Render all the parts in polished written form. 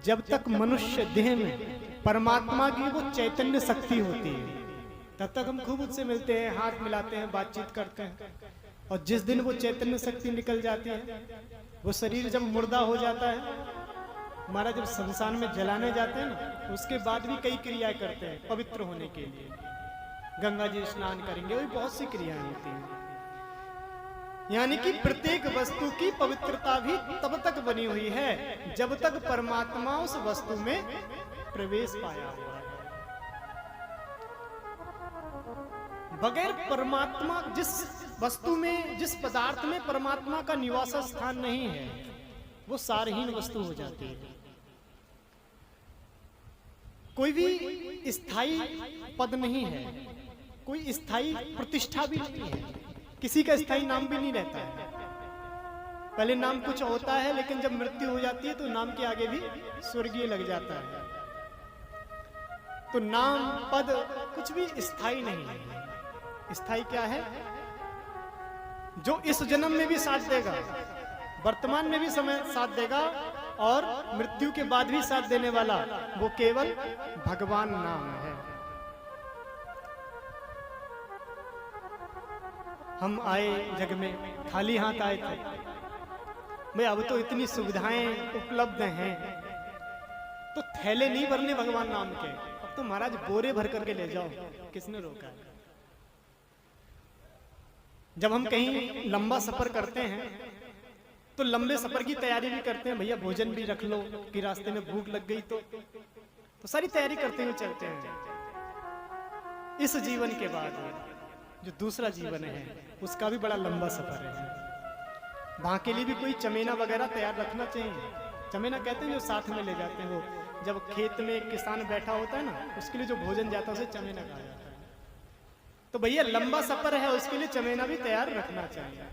जब तक मनुष्य देह में परमात्मा की वो चैतन्य शक्ति होती है तब तक हम खूब उससे मिलते हैं, हाथ मिलाते हैं, बातचीत करते हैं। और जिस दिन वो चैतन्य शक्ति निकल जाती है, वो शरीर जब मुर्दा हो जाता है, हमारा जब शमशान में जलाने जाते हैं ना, उसके बाद भी कई क्रियाएं करते हैं पवित्र होने के लिए। गंगा जी स्नान करेंगे, वही बहुत सी क्रियाएं होती हैं। यानी कि प्रत्येक वस्तु की पवित्रता भी तब तक बनी हुई है जब तक परमात्मा उस वस्तु में प्रवेश पाया हुआ है। बगैर परमात्मा, जिस वस्तु में, जिस पदार्थ में परमात्मा का निवास स्थान नहीं है, वो सारहीन वस्तु हो जाती है। कोई भी स्थायी पद नहीं है, कोई स्थायी प्रतिष्ठा भी नहीं है, किसी का स्थायी नाम भी नहीं रहता है। पहले नाम कुछ होता है, लेकिन जब मृत्यु हो जाती है तो नाम के आगे भी स्वर्गीय लग जाता है। तो नाम पद कुछ भी स्थायी नहीं है। स्थायी क्या है? जो इस जन्म में भी साथ देगा, वर्तमान में भी समय साथ देगा और मृत्यु के बाद भी साथ देने वाला, वो केवल भगवान नाम है। हम आए जग में खाली हाथ आए थे भाई, अब तो इतनी सुविधाएं उपलब्ध हैं तो थैले नहीं भरने भगवान नाम के, अब तो महाराज बोरे भर करके ले जाओ। किसने रोका है? जब हम कहीं लंबा सफर करते हैं तो लंबे सफर की तैयारी भी करते हैं, भैया भोजन भी रख लो कि रास्ते में भूख लग गई तो सारी तैयारी करते हुए चलते हैं। इस जीवन के बाद जो दूसरा जीवन है उसका भी बड़ा लंबा सफर है। वहां के लिए भी कोई चमेना वगैरह तैयार रखना चाहिए। चमेना कहते हैं जो साथ में ले जाते हैं, वो जब खेत में एक किसान बैठा होता है ना, उसके लिए जो भोजन जाता है उसे चमेना कहा जाता है। तो भैया लंबा सफर है, उसके लिए चमेना भी तैयार रखना चाहिए।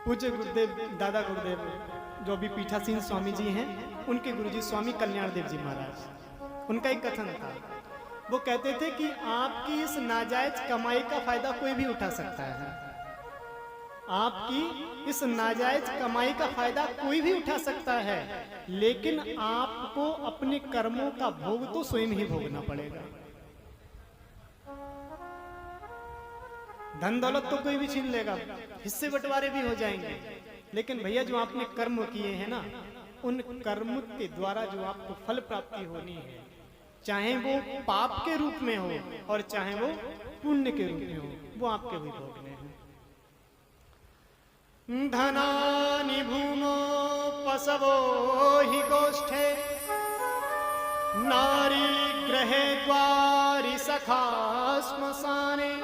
पूज्य गुरुदेव, दादा गुरुदेव जो अभी पीठासीन स्वामी जी हैं, उनके गुरुजी स्वामी कल्याण देव जी महाराज, उनका एक कथन था। वो कहते थे कि आपकी इस नाजायज कमाई का फायदा कोई भी उठा सकता है। आपकी इस नाजायज कमाई का फायदा कोई भी उठा सकता है, लेकिन आपको अपने कर्मों का भोग तो स्वयं ही भोगना पड़ेगा। धन दौलत तो कोई भी छीन लेगा, हिस्से बंटवारे भी हो जाएंगे, लेकिन भैया जो आपने कर्म किए हैं ना, उन कर्म के द्वारा जो आपको फल प्राप्ति होनी है, चाहे वो पाप के रूप में हो और चाहे वो पुण्य के रूप में हो, वो आपके भी भोगने हैं। धनानि भूमो पसवो हि गोष्ठे, नारी ग्रहे द्वारि सखा श्मशाने,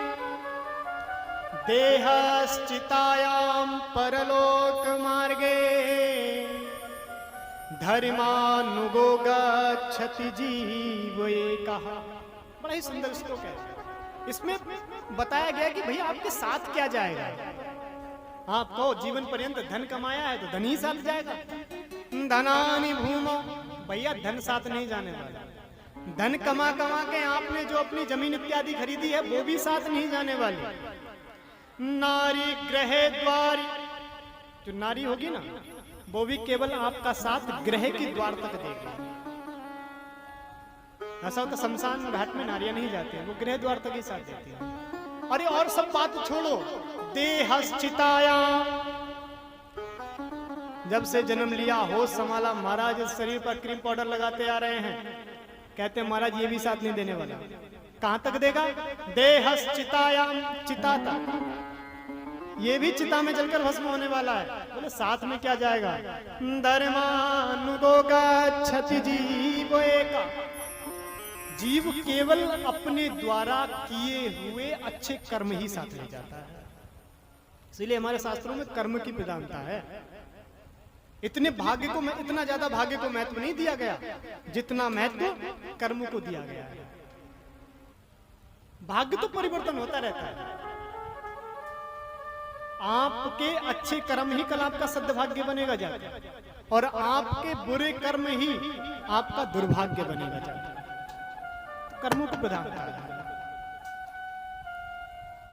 देहश्चितायां परलोक मार्गे, धर्मानुगो गच्छति जीव एकः। बड़ा ही सुंदर श्लोक है। इसमें बताया गया कि भैया आपके साथ क्या जाएगा। आपको जीवन पर्यंत धन कमाया है तो धन ही साथ जाएगा। धनानि भूमो, भैया धन साथ नहीं जाने वाला। धन कमा कमा के आपने जो अपनी जमीन इत्यादि खरीदी है वो भी साथ नहीं जाने वाली। नारी ग्रहे द्वारी, जो नारी होगी ना, वो भी केवल आपका साथ ग्रह के द्वार तक देगी। ऐसा होता शमशान घाट में नारियां नहीं जाती हैं, वो गृह द्वार तक ही साथ देती हैं। अरे और सब बात छोड़ो, देहश्चिताया, जब से जन्म लिया होश संभाला, महाराज शरीर पर क्रीम पाउडर लगाते आ रहे हैं, कहते हैं महाराज ये भी साथ नहीं देने वाला। कहां तक देगा? देहश्चिताया, चिता तक, ये भी चिता में जलकर भस्म होने वाला है। बोले साथ में क्या जाएगा? धर्मानुगो गच्छति जीव एकः, जीव केवल अपने द्वारा किए हुए अच्छे कर्म ही साथ ले जाता है। इसलिए हमारे शास्त्रों में कर्म की प्रधानता है। इतने भाग्य को, इतना ज्यादा भाग्य को महत्व नहीं दिया गया जितना महत्व कर्म को दिया गया है। भाग्य तो परिवर्तन होता रहता है। आपके अच्छे कर्म ही कल आपका सद्भाग्य बनेगा जाकर, और आपके बुरे कर्म ही आपका दुर्भाग्य बनेगा जाकर। कर्मों को प्रधानता है।